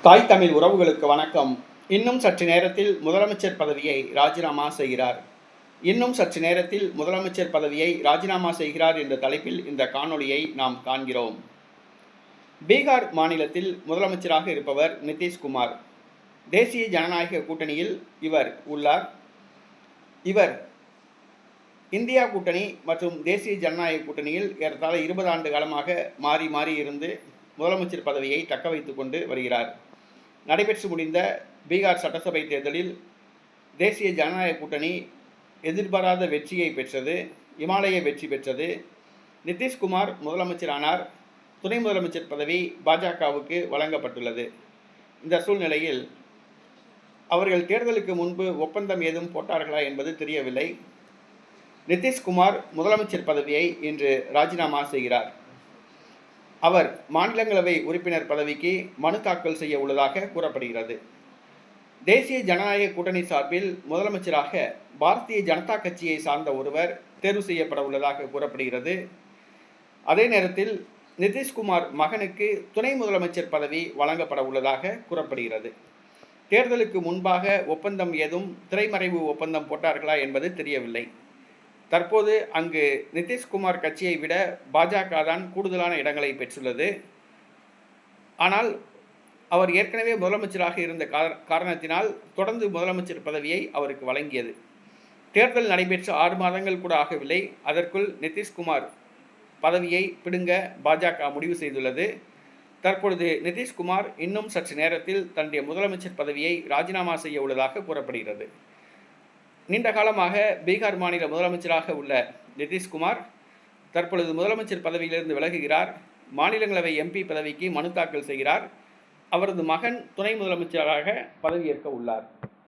தாய் தமிழ் உறவுகளுக்கு வணக்கம். இன்னும் சற்று நேரத்தில் முதலமைச்சர் பதவியை ராஜினாமா செய்கிறார். இன்னும் சற்று நேரத்தில் முதலமைச்சர் பதவியை ராஜினாமா செய்கிறார் என்ற தலைப்பில் இந்த காணொளியை நாம் காண்கிறோம். பீகார் மாநிலத்தில் முதலமைச்சராக இருப்பவர் நிதிஷ்குமார். தேசிய ஜனநாயக கூட்டணியில் இவர் உள்ளார். இவர் இந்தியா கூட்டணி மற்றும் தேசிய ஜனநாயக கூட்டணியில் ஏறத்தாழ 20 ஆண்டு காலமாக மாறி மாறி இருந்து முதலமைச்சர் பதவியை தக்க வைத்துக் கொண்டு வருகிறார். நடைபெற்று முடிந்த பீகார் சட்டசபை தேர்தலில் தேசிய ஜனநாயக கூட்டணி எதிர்பாராத வெற்றியை பெற்றது. இமாலய வெற்றி பெற்றது. நிதிஷ்குமார் முதலமைச்சரானார். துணை முதலமைச்சர் பதவி பாஜகவுக்கு வழங்கப்பட்டுள்ளது. இந்த சூழ்நிலையில் அவர்கள் தேர்தலுக்கு முன்பு ஒப்பந்தம் ஏதும் போட்டார்களா என்பது தெரியவில்லை. நிதிஷ்குமார் முதலமைச்சர் பதவியை இன்று ராஜினாமா செய்கிறார். அவர் மாநிலங்களவை உறுப்பினர் பதவிக்கு மனு தாக்கல் செய்ய உள்ளதாக கூறப்படுகிறது. தேசிய ஜனநாயக கூட்டணி சார்பில் முதலமைச்சராக பாரதிய ஜனதா கட்சியை சார்ந்த ஒருவர் தேர்வு செய்யப்பட உள்ளதாக கூறப்படுகிறது. அதே நேரத்தில் நிதிஷ்குமார் மகனுக்கு துணை முதலமைச்சர் பதவி வழங்கப்பட உள்ளதாக கூறப்படுகிறது. தேர்தலுக்கு முன்பாக ஒப்பந்தம் ஏதும் திரைமறைவு ஒப்பந்தம் போட்டார்களா என்பது தெரியவில்லை. தற்போது அங்கு நிதிஷ்குமார் கட்சியை விட பாஜக தான் கூடுதலான இடங்களை பெற்றுள்ளது. ஆனால் அவர் ஏற்கனவே முதலமைச்சராக இருந்த காரணத்தினால் தொடர்ந்து முதலமைச்சர் பதவியை அவருக்கு வழங்கியது. தேர்தல் நடைபெற்ற 6 மாதங்கள் கூட ஆகவில்லை. அதற்குள் நிதிஷ்குமார் பதவியை பிடுங்க பாஜக முடிவு செய்துள்ளது. தற்பொழுது நிதிஷ்குமார் இன்னும் சற்று நேரத்தில் தன்னுடைய முதலமைச்சர் பதவியை ராஜினாமா செய்ய உள்ளதாக கூறப்படுகிறது. நீண்ட காலமாக பீகார் மாநில முதலமைச்சராக உள்ள நிதிஷ்குமார் தற்பொழுது முதலமைச்சர் பதவியிலிருந்து விலகுகிறார். மாநிலங்களவை எம்பி பதவிக்கு மனு தாக்கல் செய்கிறார். அவரது மகன் துணை முதலமைச்சராக பதவியேற்க உள்ளார்.